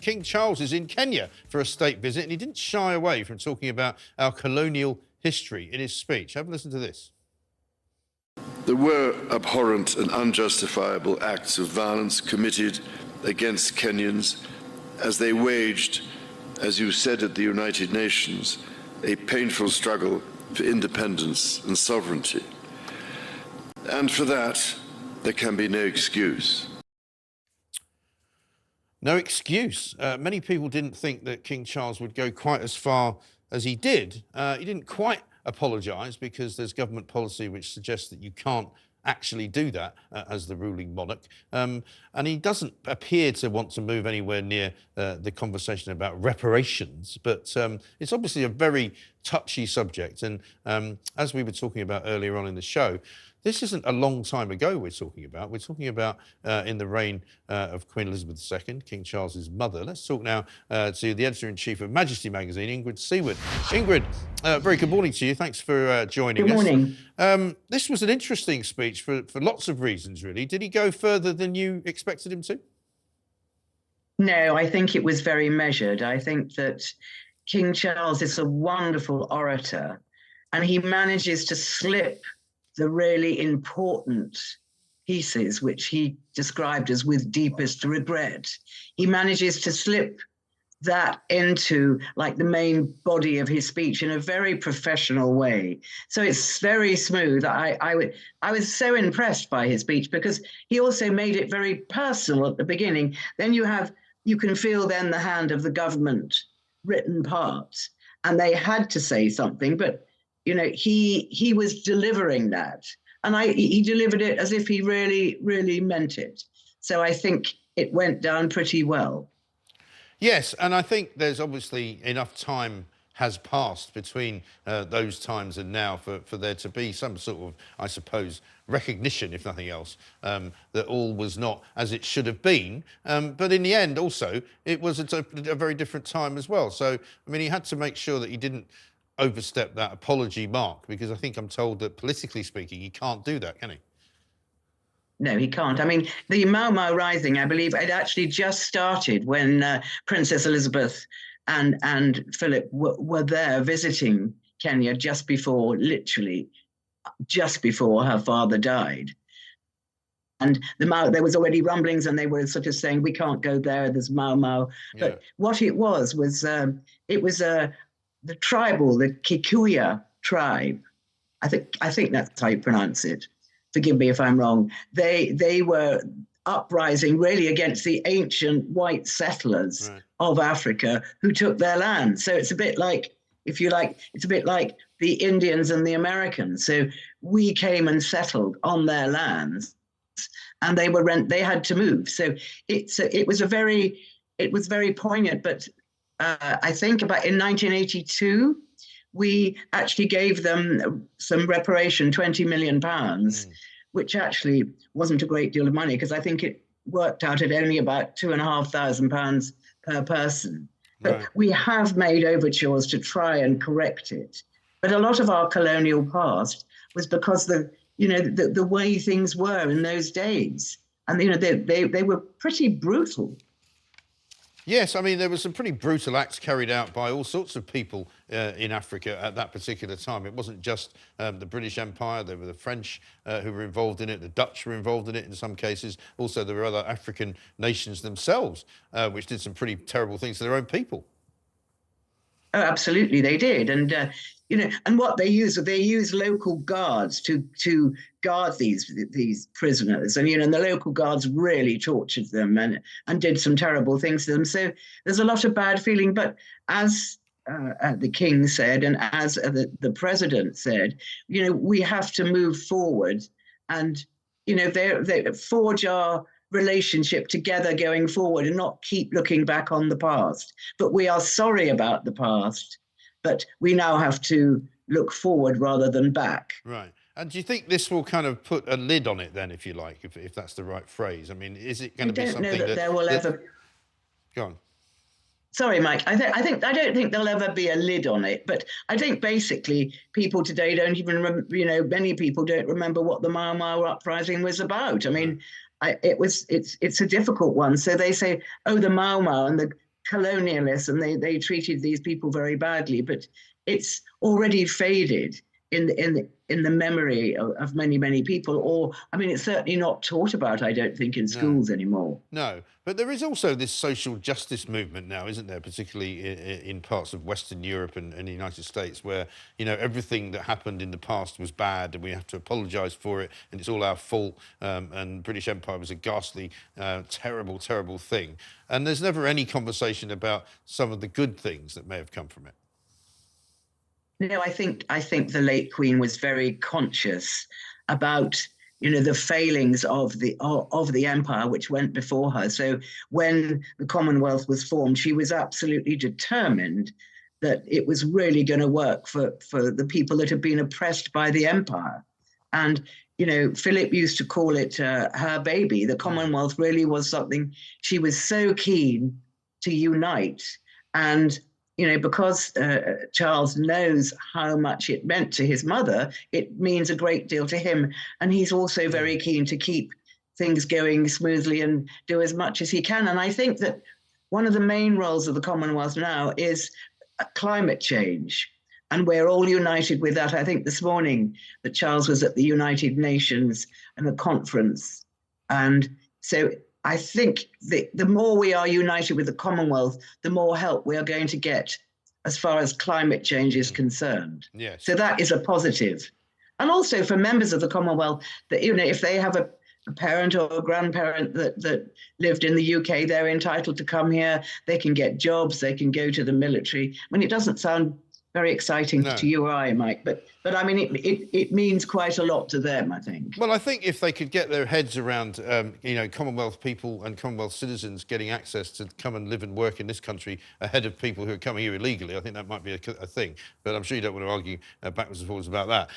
King Charles is in Kenya for a state visit, and he didn't shy away from talking about our colonial history in his speech. Have a listen to this. There were abhorrent and unjustifiable acts of violence committed against Kenyans as they waged, as you said at the United Nations, a painful struggle for independence and sovereignty. And for that, there can be no excuse. No excuse. Many people didn't think that King Charles would go quite as far as he did. He didn't quite apologise because there's government policy which suggests that you can't actually do that as the ruling monarch. And he doesn't appear to want to move anywhere near the conversation about reparations. But it's obviously a very touchy subject. And as we were talking about earlier on in the show, this isn't a long time ago we're talking about. We're talking about in the reign of Queen Elizabeth II, King Charles's mother. Let's talk now to the editor-in-chief of Majesty magazine, Ingrid Seward. Ingrid, very good morning to you. Thanks for joining us. Good morning. This was an interesting speech for lots of reasons, really. Did he go further than you expected him to? No, I think it was very measured. I think that King Charles is a wonderful orator, and he manages to slip the really important pieces, which he described as with deepest regret. He manages to slip that into like the main body of his speech in a very professional way. So it's very smooth. I was so impressed by his speech because he also made it very personal at the beginning. Then you can feel then the hand of the government written part, and they had to say something, but you know, he was delivering that, and he delivered it as if he really, really meant it. So I think it went down pretty well. Yes, and I think there's obviously enough time has passed between those times and now for there to be some sort of, I suppose, recognition, if nothing else, that all was not as it should have been. But in the end, also, it was a very different time as well. So, I mean, he had to make sure that he didn't overstep that apology mark, because I think I'm told that politically speaking, he can't do that, can he? No, he can't. I mean, the Mau Mau Rising, I believe, had actually just started when Princess Elizabeth and Philip were there visiting Kenya just before, literally, just before her father died. And there was already rumblings, and they were sort of saying, we can't go there, there's Mau Mau. Yeah. But what it was the tribal, the Kikuya tribe, I think that's how you pronounce it. Forgive me if I'm wrong. They were uprising really against the ancient white settlers of Africa who took their land. So it's a bit like, if you like, it's a bit like the Indians and the Americans. So we came and settled on their lands, and they had to move. So it was very poignant. But I think in 1982, we actually gave them some reparation, £20 million, which actually wasn't a great deal of money, because I think it worked out at only about £2,500 per person. But we have made overtures to try and correct it. But a lot of our colonial past was because the way things were in those days, and they were pretty brutal. Yes, I mean, there were some pretty brutal acts carried out by all sorts of people in Africa at that particular time. It wasn't just the British Empire. There were the French who were involved in it. The Dutch were involved in it in some cases. Also, there were other African nations themselves which did some pretty terrible things to their own people. Oh, absolutely, they did. And, and what they used local guards to guard these prisoners. And, and the local guards really tortured them and did some terrible things to them. So there's a lot of bad feeling. But as the king said, and as the president said, we have to move forward and, they forge our relationship together going forward and not keep looking back on the past. But we are sorry about the past, but we now have to look forward rather than back. Right. And do you think this will kind of put a lid on it then, if you like, if that's the right phrase? I mean, is it going to be something I don't know that there will ever... Go on. Sorry, Mike. I don't think there'll ever be a lid on it, but I think basically people today don't even remember, many people don't remember what the Mau Mau uprising was about. I mean, it's a difficult one. So they say, oh, the Mau Mau, and colonialists, and they treated these people very badly. But it's already faded in the memory of many people. Or I mean, it's certainly not taught about, I don't think, in schools anymore. No, but there is also this social justice movement now, isn't there? Particularly in parts of Western Europe and the United States, where, you know, everything that happened in the past was bad and we have to apologise for it, and it's all our fault. And British Empire was a ghastly, terrible, terrible thing. And there's never any conversation about some of the good things that may have come from it. No, I think the late Queen was very conscious about, you know, the failings of the empire which went before her. So when the Commonwealth was formed, she was absolutely determined that it was really going to work for the people that had been oppressed by the empire. And, you know, Philip used to call it her baby. The Commonwealth really was something she was so keen to unite. And you know, because Charles knows how much it meant to his mother, it means a great deal to him. And he's also very keen to keep things going smoothly and do as much as he can. And I think that one of the main roles of the Commonwealth now is climate change. And we're all united with that. I think this morning that Charles was at the United Nations and a conference. And so I think the more we are united with the Commonwealth, the more help we are going to get as far as climate change is concerned. Yes. So that is a positive. And also for members of the Commonwealth, that, you know, if they have a parent or a grandparent that lived in the UK, they're entitled to come here. They can get jobs. They can go to the military. I mean, it doesn't sound very exciting to you or I, Mike, but I mean, it means quite a lot to them, I think. Well, I think if they could get their heads around, you know, Commonwealth people and Commonwealth citizens getting access to come and live and work in this country ahead of people who are coming here illegally, I think that might be a thing. But I'm sure you don't want to argue backwards and forwards about that.